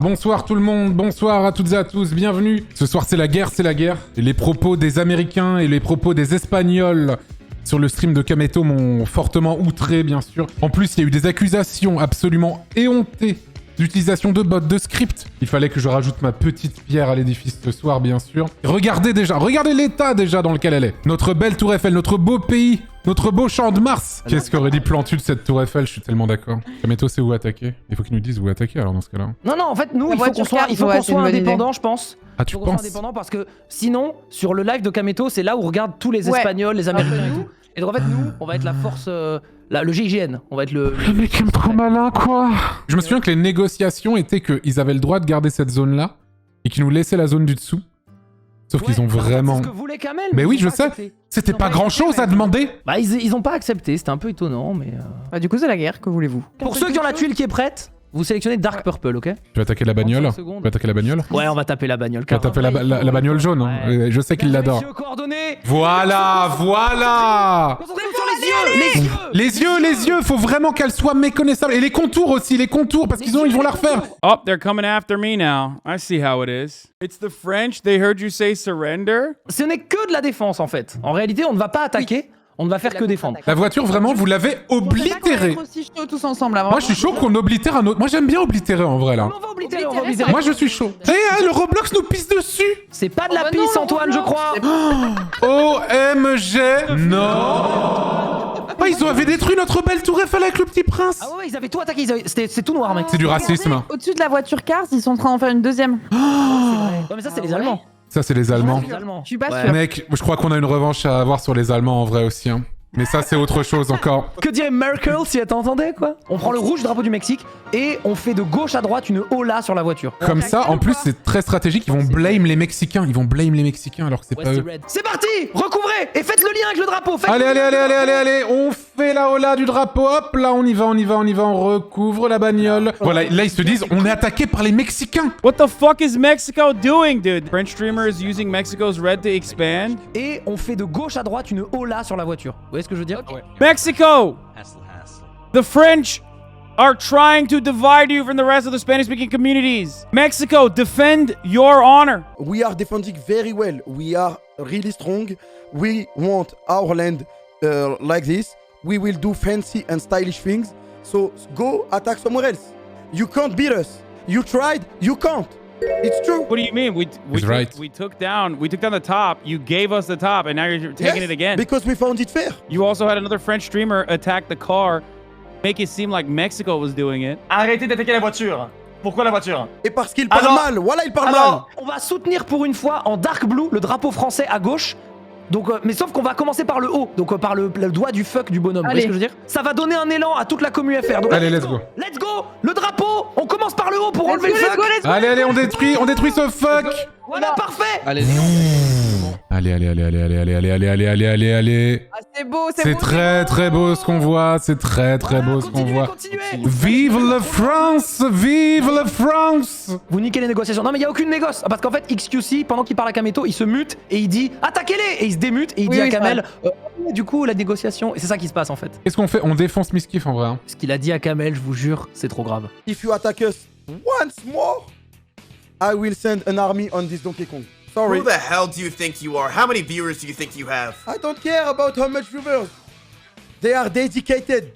Bonsoir tout le monde, bonsoir à toutes et à tous, bienvenue. Ce soir c'est la guerre, Et les propos des Américains et les propos des Espagnols sur le stream de Kameto m'ont fortement outré, bien sûr. En plus, il y a eu des accusations absolument éhontées d'utilisation de bots, de scripts. Il fallait que je rajoute ma petite pierre à l'édifice ce soir, bien sûr. Regardez l'état déjà dans lequel elle est. Notre belle tour Eiffel, notre beau pays, notre beau champ de Mars. Qu'est-ce qu'aurait dit Plantu de cette tour Eiffel? Je suis tellement d'accord. Kameto, c'est où attaquer? Il faut qu'ils nous disent où attaquer alors dans ce cas-là. Non, en fait, nous, il faut qu'on soit indépendants, je pense. Ah, tu penses? Indépendants parce que sinon, sur le live de Kameto, c'est là où regardent tous les Espagnols, les Américains et tout. Et donc en fait, nous, on va être la force, le GIGN. On va être le mec qui est trop malin, quoi. Je me souviens que les négociations étaient qu'ils avaient le droit de garder cette zone-là et qu'ils nous laissaient la zone du dessous. Sauf qu'ils ont vraiment... C'est ce que voulait Kamel. Mais oui, je sais. C'était pas grand-chose à demander. Bah, ils ont pas accepté. C'était un peu étonnant, mais... Bah, du coup, c'est la guerre. Que voulez-vous? Pour ceux qui ont la tuile qui est prête, vous sélectionnez Dark Purple, ok? Tu vas attaquer la bagnole? Ouais, on va taper la bagnole. Tu vas taper la bagnole jaune, hein. Ouais. Je sais qu'il l'adore. Voilà. Les yeux, faut vraiment qu'elle soit méconnaissable. Et les contours aussi, parce qu'ils vont la refaire. Oh, they're coming after me now. I see how it is. It's the French. They heard you say surrender. Ce n'est que de la défense, en fait. En réalité, on ne va pas attaquer. On ne va faire que défendre. La voiture, vraiment, vous l'avez oblitérée. On est aussi chaud tous ensemble, là, Moi, je suis chaud qu'on oblitère un autre. Moi, j'aime bien oblitérer, en vrai, là. On va oblitérer. Moi, je suis chaud. Eh, le Roblox nous pisse dessus. C'est pas de la pisse, Antoine, je crois. OMG. Non. Oh, ils avaient détruit notre belle tour Eiffel avec le petit prince. Ah ouais, ils avaient tout attaqué. C'est tout noir, mec. C'est du racisme. Au-dessus de la voiture Cars, ils sont en train d'en faire une deuxième. Ouais, mais ça, c'est les Allemands. Ça, c'est les Allemands. Je suis pas sûre. Mec, je crois qu'on a une revanche à avoir sur les Allemands, en vrai, aussi, hein. Mais ça, c'est autre chose encore. Que dirait Merkel si elle t'entendait, quoi? On prend le rouge drapeau du Mexique et on fait de gauche à droite une hola sur la voiture. Comme ça, en plus, c'est très stratégique. Ils vont blame les Mexicains. Alors que c'est pas eux. C'est parti! Recouvrez! Et faites le lien avec le drapeau! Allez. On fait la hola du drapeau. Hop, là, on y va. On recouvre la bagnole. Voilà, là, ils se disent, on est attaqué par les Mexicains. What the fuck is Mexico doing, dude? French streamer is using Mexico's red to expand. Et on fait de gauche à droite une hola sur la voiture. Vous voyez ce que je veux dire? Mexico! The French are trying to divide you from the rest of the Spanish-speaking communities. Mexico, defend your honor. We are defending very well. We are really strong. We want our land like this. We will do fancy and stylish things. So go attack somewhere else. You can't beat us. You tried, you can't. It's true. What do you mean? We took down the top. You gave us the top, and now you're taking it again. Because we found it fair. You also had another French streamer attack the car, make it seem like Mexico was doing it. Arrêtez d'attaquer la voiture. Pourquoi la voiture? Et parce qu'il parle mal. Voilà, il parle mal. On va soutenir pour une fois en dark blue le drapeau français à gauche. Donc, mais sauf qu'on va commencer par le haut, donc par le doigt du fuck du bonhomme. Vous voyez ce que je veux dire? Ça va donner un élan à toute la commu FR. Donc, allez, let's go. Let's go. Le drapeau. On commence par le haut pour enlever le fuck. Allez, on détruit ce fuck. Voilà, parfait. Allez. Ah, c'est beau, c'est très beau ce qu'on voit, Vive la France, Vous niquez les négociations. Non mais il y a aucune négoce parce qu'en fait XQC pendant qu'il parle à Kameto, il se mute et il dit attaquez-les et il se démute et il dit à Kamel du coup la négociation et c'est ça qui se passe en fait. Qu'est-ce qu'on fait? On défonce Miskiff en vrai. Hein. Ce qu'il a dit à Kamel, je vous jure, c'est trop grave. If you attack us once more, I will send an army on this Donkey Kong. Sorry. Who the hell do you think you are? How many viewers do you think you have? I don't care about how much viewers. They are dedicated.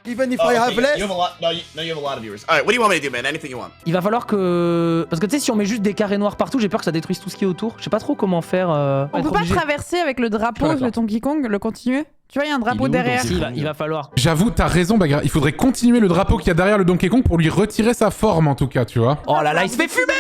Even if I have less. You have a lot. No, you have a lot of viewers. All right, what do you want me to do, man? Anything you want. Il va falloir que... Parce que tu sais, si on met juste des carrés noirs partout, j'ai peur que ça détruise tout ce qui est autour. Je sais pas trop comment faire... On peut pas traverser avec le drapeau de Donkey Kong, le continuer? Tu vois, il y a un drapeau derrière. Il va falloir. J'avoue, t'as raison, Bagra. Il faudrait continuer le drapeau qu'il y a derrière le Donkey Kong pour lui retirer sa forme, en tout cas, tu vois. Oh là là, il se fait fumer!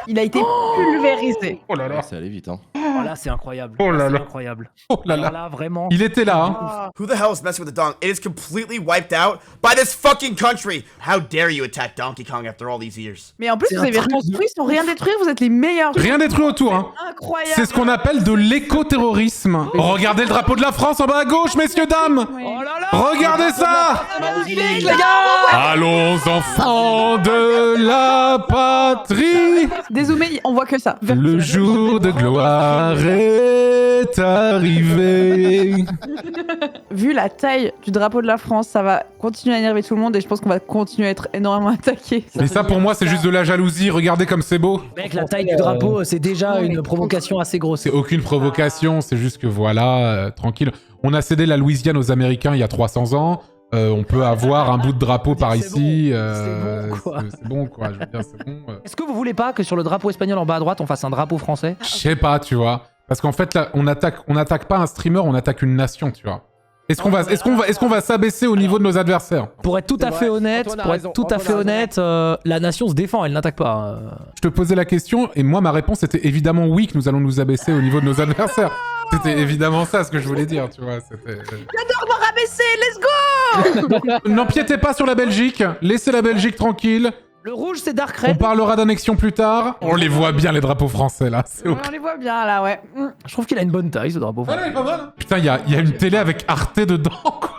Il a été pulvérisé. Oh là là. Ça allait vite, hein. Oh là, c'est incroyable. Oh là là. C'est incroyable. Oh là là. Alors là, vraiment. Il était là, hein. Who the hell is messing with the dong? It is completely wiped out by this fucking country. How dare you attack Donkey Kong after all these years? Mais en plus, vous avez reconstruit sans rien détruire, vous êtes les meilleurs. Rien détruit autour, hein. Incroyable. C'est ce qu'on appelle de l'éco-terrorisme. Regardez le drapeau de la France en bas à gauche, messieurs, dames. Oh là là. Regardez ça. Les gars. Allons, enfants de la patrie. Dézoomé, on voit que ça. Le jour de gloire soir est arrivé. Vu la taille du drapeau de la France, ça va continuer à énerver tout le monde et je pense qu'on va continuer à être énormément attaqué. Mais ça, pour moi, c'est juste de la jalousie. Regardez comme c'est beau. Mec, la taille du drapeau, c'est déjà une provocation assez grosse. C'est aucune provocation, c'est juste que voilà, tranquille. On a cédé la Louisiane aux Américains il y a 300 ans. On peut avoir un bout de drapeau par ici. C'est bon, quoi. Je veux dire, c'est bon. Est-ce que vous voulez pas que sur le drapeau espagnol en bas à droite, on fasse un drapeau français? Je sais pas, tu vois. Parce qu'en fait, là, on attaque pas un streamer, on attaque une nation, tu vois. Est-ce qu'on va s'abaisser au niveau de nos adversaires? Pour être tout à fait honnête, la nation se défend, elle n'attaque pas. Je te posais la question et moi, ma réponse était évidemment oui que nous allons nous abaisser au niveau de nos adversaires. C'était évidemment ça ce que je voulais dire, tu vois. J'adore me rabaisser, let's go. N'empiétez pas sur la Belgique, laissez la Belgique tranquille. Le rouge, c'est Dark On Red. parlera d'annexion plus tard. On les voit bien, les drapeaux français, là. C'est Ouais, on les voit bien là, ouais. Je trouve qu'il a une bonne taille, ce drapeau français. il est pas mal. Putain, il y a une télé avec Arte dedans, quoi.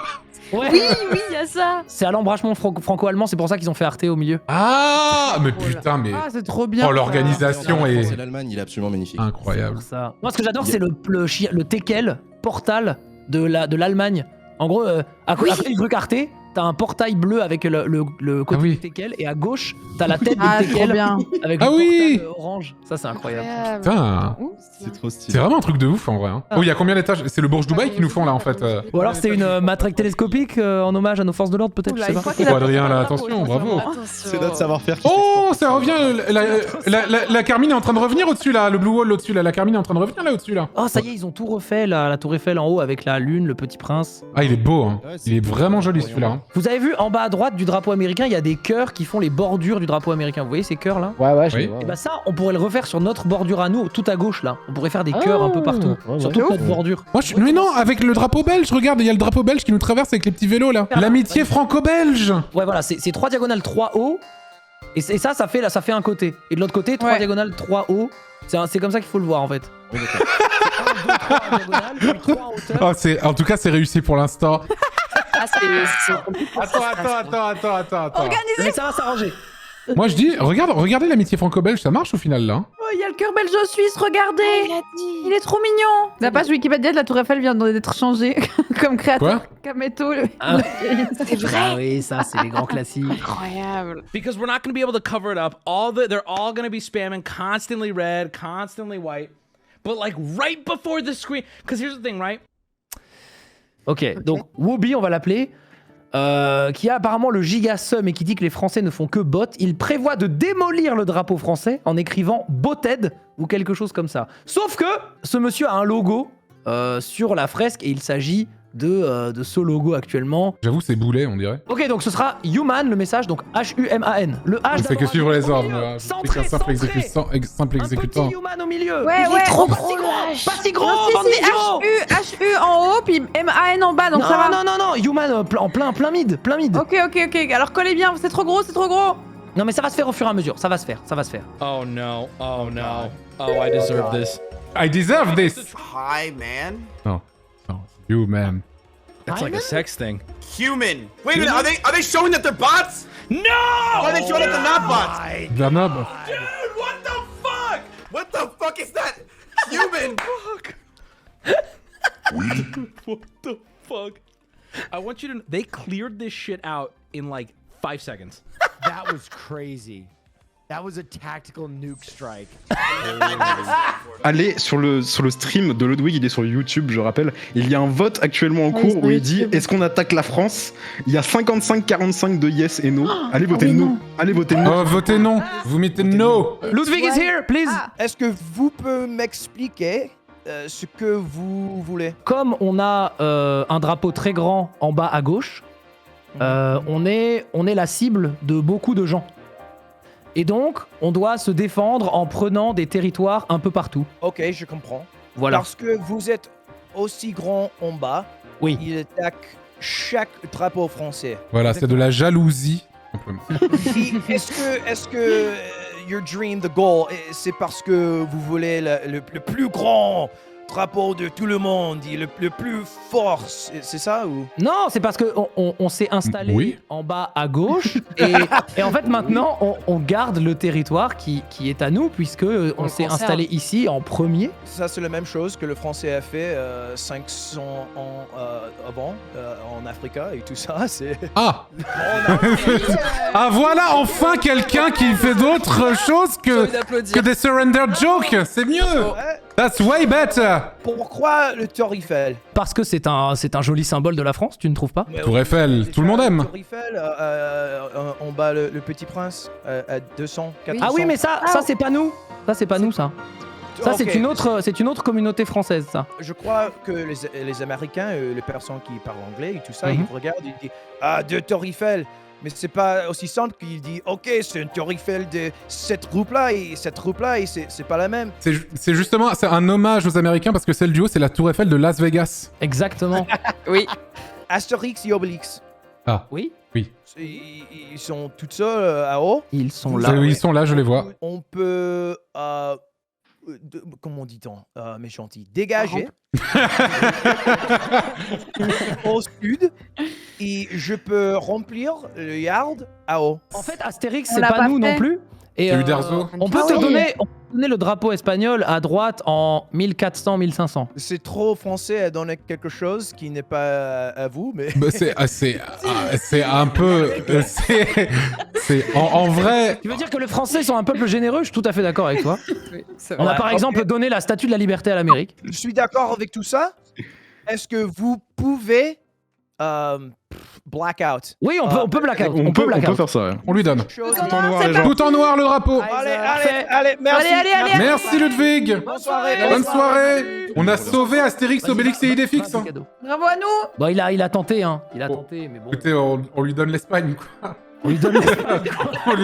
Ouais. Oui, il y a ça. C'est à l'embrachement franco-allemand, c'est pour ça qu'ils ont fait Arte au milieu. Ah, mais putain, mais... Ah, c'est trop bien. Oh, l'organisation C'est est l'Allemagne, il est absolument magnifique. incroyable. Ça. Moi, ce que j'adore, c'est le teckel, portal de l'Allemagne. En gros, à côté du truc Arte, t'as un portail bleu avec le côté du teckel, et à gauche, t'as la tête du teckel avec le portail orange. Ça, c'est incroyable. Putain, C'est trop stylé. c'est vraiment un truc de ouf, en vrai. Hein. Oh, il y a combien d'étages? C'est le Burj Dubaï qui nous font, là, en fait. Ou alors c'est une matraque télescopique en hommage à nos forces de l'ordre, peut-être, je sais pas. Oh, Adrien, là, attention, bravo. C'est notre savoir-faire qui Oh, ça revient. La Carmine est en train de revenir au-dessus, là. Le Blue Wall au-dessus, là. La Carmine est en train de revenir, là, au-dessus, là. Oh, ça y est, ils ont tout refait, la tour Eiffel en haut avec la lune, le petit prince. Ah, il est beau, hein. Ouais, Il est vraiment joli, celui-là. Hein. Vous avez vu, en bas à droite du drapeau américain, il y a des cœurs qui font les bordures du drapeau américain. Vous voyez ces cœurs-là? Ouais, je Oui. vois. Et bah ça, on pourrait le refaire sur notre bordure à nous, tout à gauche, là. On pourrait faire des cœurs un peu partout, sur toute notre bordure. Moi, mais non, avec le drapeau belge, regarde, il y a le drapeau belge qui nous traverse avec les petits vélos, là. L'amitié franco-belge. Ouais, voilà, c'est 3 diagonales, 3 hauts. Et ça fait un côté. Et de l'autre côté, 3 diagonales, 3 hauts. C'est comme ça qu'il faut le voir, en fait. Oui, d'accord. 1, 2, 3 en diagonale, puis 3 en hauteur. En tout cas, c'est réussi pour l'instant. Attends. Mais ça va s'arranger. Moi, je dis, regardez l'amitié franco-belge, ça marche au final, là. Oh, il y a le cœur belge-suisse, regardez. Il est trop mignon. La page Wikipédia de la Tour Eiffel vient d'être changée comme créateur. Quoi? Kameto. C'est vrai. Ah oui, ça, c'est les grands classiques. Incroyable. Because we're not going to be able to cover it up. They're all going to be spamming constantly red, constantly white. But like right before the screen, because here's the thing, right? Ok, donc Whoopi, on va l'appeler, qui a apparemment le giga sum et qui dit que les Français ne font que bot. Il prévoit de démolir le drapeau français en écrivant Boted ou quelque chose comme ça. Sauf que ce monsieur a un logo sur la fresque et il s'agit de ce logo actuellement. J'avoue, c'est boulet, on dirait. Ok, donc ce sera Human le message, donc H-U-M-A-N. Le H. On fait que suivre les ordres. Centré, Simple Un exécutant. petit Human au milieu. Ouais, Il est trop gros, pas si gros, bande d'idiot. HU en haut, puis MAN en bas, donc ça va. Non, Human en plein mid. Ok. Alors collez bien, c'est trop gros. Non mais ça va se faire au fur et à mesure, ça va se faire. Oh no. Oh, I deserve this. I deserve this. Hi, man. Non, you man. That's like a sex thing. Human. Wait a minute. Are they showing that they're bots? No! Why are they showing that they're not bots? Bernard. Dude, what the fuck? What the fuck is that? Human. What the fuck? I want you to. They cleared this shit out in like 5 seconds. That was crazy. That was a tactical nuke strike. Allez sur le stream de Ludwig, il est sur YouTube, je rappelle. Il y a un vote actuellement en cours où il dit est-ce qu'on attaque la France? Il y a 55-45 de yes et no. Allez voter no. Allez voter no. Oh, votez non. Vous mettez no. Ludwig is here, please. Est-ce que vous pouvez m'expliquer ce que vous voulez? Comme on a un drapeau très grand en bas à gauche, on est la cible de beaucoup de gens. Et donc, on doit se défendre en prenant des territoires un peu partout. Ok, je comprends. Voilà. Parce que vous êtes aussi grand en bas, Oui. il attaque chaque drapeau français. Voilà, c'est de la jalousie. Simplement. Est-ce que your dream, the goal, c'est parce que vous voulez le plus grand drapeau de tout le monde, il est le plus fort, c'est ça ou? Non, c'est parce que on s'est installé Oui. en bas à gauche et en fait maintenant on garde le territoire qui est à nous puisque on s'est installé ici en premier. Ça, c'est la même chose que le français a fait 500 ans avant en Afrique et tout ça. C'est. Ah Ah voilà, enfin quelqu'un qui fait d'autres choses que des surrender jokes. C'est mieux. That's way better. Pourquoi le Tour Eiffel? Parce que c'est un joli symbole de la France, tu ne trouves pas? Tour Eiffel, tout le monde aime. Tour Eiffel, on bat le Petit Prince à 200, 400. Ah oui, mais ça c'est pas nous. Ça c'est pas nous ça. Ça c'est une autre communauté française ça. Je crois que les Américains, les personnes qui parlent anglais et tout ça, ils regardent, ils disent ah de Tour Eiffel. Mais c'est pas aussi simple qu'il dit ok c'est une Tour Eiffel de cette groupe là et c'est pas la même. C'est justement c'est un hommage aux Américains parce que celle du haut c'est la Tour Eiffel de Las Vegas. Exactement. Oui. Astérix et Obélix. Ah. Oui. Oui. Ils sont tout seuls à haut. Ils sont là. Oui, ils sont là, je les vois. On peut comment dit-on mais gentil dégager au sud et je peux remplir le yard à haut. En fait Astérix c'est pas nous non plus. Et Uderzo. on peut te donner le drapeau espagnol à droite en 1400-1500. C'est trop français à donner quelque chose qui n'est pas à vous, mais... Bah, c'est un peu... En vrai... Tu veux dire que les Français sont un peuple généreux? Je suis tout à fait d'accord avec toi. Oui, On a par exemple donné la statue de la liberté à l'Amérique. Je suis d'accord avec tout ça. Est-ce que vous pouvez... blackout. Oui, on peut blackout. On peut faire ça. Ouais. On lui donne. Chose- Tout en noir, les gens. Tout en noir le drapeau. Allez, merci. Allez. Merci Ludwig. Bonne soirée. Bonne soirée. On a sauvé Astérix, Obélix et Idéfix. Hein. Bravo à nous. Bon, il a tenté, hein. Il a tenté, mais bon. Écoutez, on lui donne l'Espagne, quoi. On lui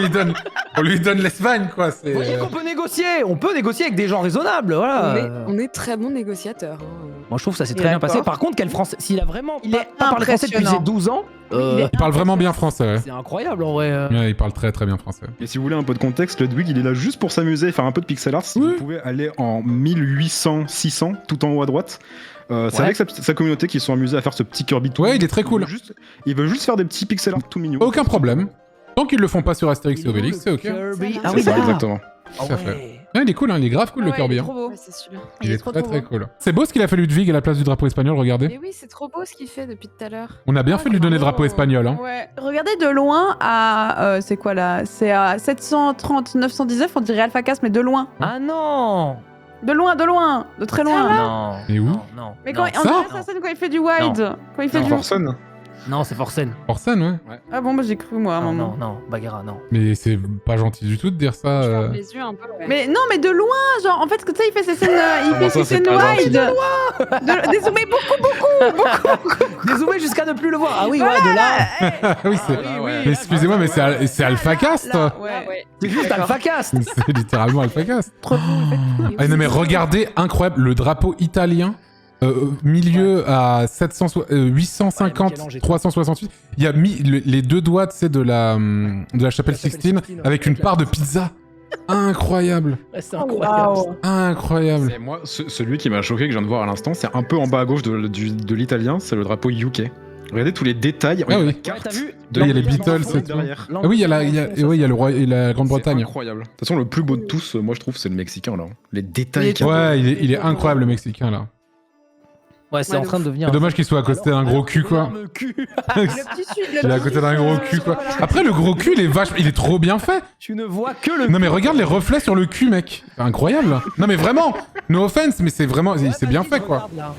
donne. on lui donne l'Espagne, quoi. Vous voyez qu'on peut négocier. On peut négocier avec des gens raisonnables, voilà. On est très bons négociateurs. Moi, je trouve que ça s'est très bien passé. Par contre, quel français, s'il a vraiment Il est pas parlé français depuis ses impressionnant. 12 ans, Il parle vraiment bien français. Ouais. c'est incroyable en vrai. Ouais, il parle très très bien français. Et si vous voulez un peu de contexte, Ludwig il est là juste pour s'amuser et faire un peu de pixel art. Si Oui. vous pouvez aller en 1800-600 tout en haut à droite. C'est avec sa communauté qu'ils sont amusés à faire ce petit Kirby tout. Ouais, il est très cool. Il veut juste faire des petits pixel art tout mignons. Aucun problème. Tant qu'ils le font pas sur Astérix et Obélix, c'est ok. Kirby. Ah C'est oui, ça, là. exactement. Ah Tout à fait. ouais. Ouais, il est cool, hein, il est grave cool le Kirby. Il est Hein. trop beau. Ouais, c'est celui-là. Il est trop très trop très beau. cool. C'est beau ce qu'il a fait Ludwig à la place du drapeau espagnol, regardez. Mais oui, c'est trop beau ce qu'il fait depuis tout à l'heure. On a bien fait de lui donner le drapeau espagnol. Hein. Ouais. Regardez de loin à c'est quoi là? C'est à 730 919, on dirait Alpha Cast mais de loin. Ah non. De loin, de très loin. Non. Mais où? Non. Mais quand non. on Ça dirait sa scène quand il fait du wide. Quand il fait du Forsen. Non, c'est Forsen. Forsen, ouais. Ah bon, bah j'ai cru moi à un Non, moment. non, Bagheera, non. Mais c'est pas gentil du tout de dire ça. Je ferme les yeux un peu. Ouais. Mais non, mais de loin, genre en fait, tu sais, il fait ses scènes, il fait ça, ses c'est scènes pas wide. Dézoomer beaucoup. Dézoomer jusqu'à ne plus le voir. Ah oui, ouais, de là. oui, c'est. Mais excusez-moi, mais c'est AlphaCast. Là, Ah ouais. ouais. C'est juste Alpha Cast. C'est littéralement AlphaCast. Trop cool. Ah non mais regardez, incroyable, le drapeau italien, milieu à 850, 368. Il y a mis les deux doigts, tu sais, de la chapelle Sixtine avec une part de pizza. Incroyable, Ouais, c'est incroyable. Waouh. incroyable. Et moi, celui qui m'a choqué, que je viens de voir à l'instant, c'est un peu en bas à gauche de l'italien, c'est le drapeau UK. Regardez tous les détails. Ah oui. La Ouais, carte t'as vu Il y a les Beatles et tout. derrière. Ah oui, il y a le roi et la C'est Grande-Bretagne. incroyable. De toute façon, le plus beau de tous, moi je trouve, c'est le Mexicain là. Les détails qu'il y a. Ouais, il est incroyable le Mexicain là. Ouais, c'est en train de devenir. C'est dommage qu'il soit à côté d'un gros cul quoi. Le petit Il est à côté d'un gros cul quoi. Après le gros cul, il est trop bien fait. Tu ne vois que le. Non mais regarde les reflets sur le cul mec. C'est incroyable. Non mais vraiment, no offense, mais c'est vraiment, c'est bien fait quoi. Regarde, là.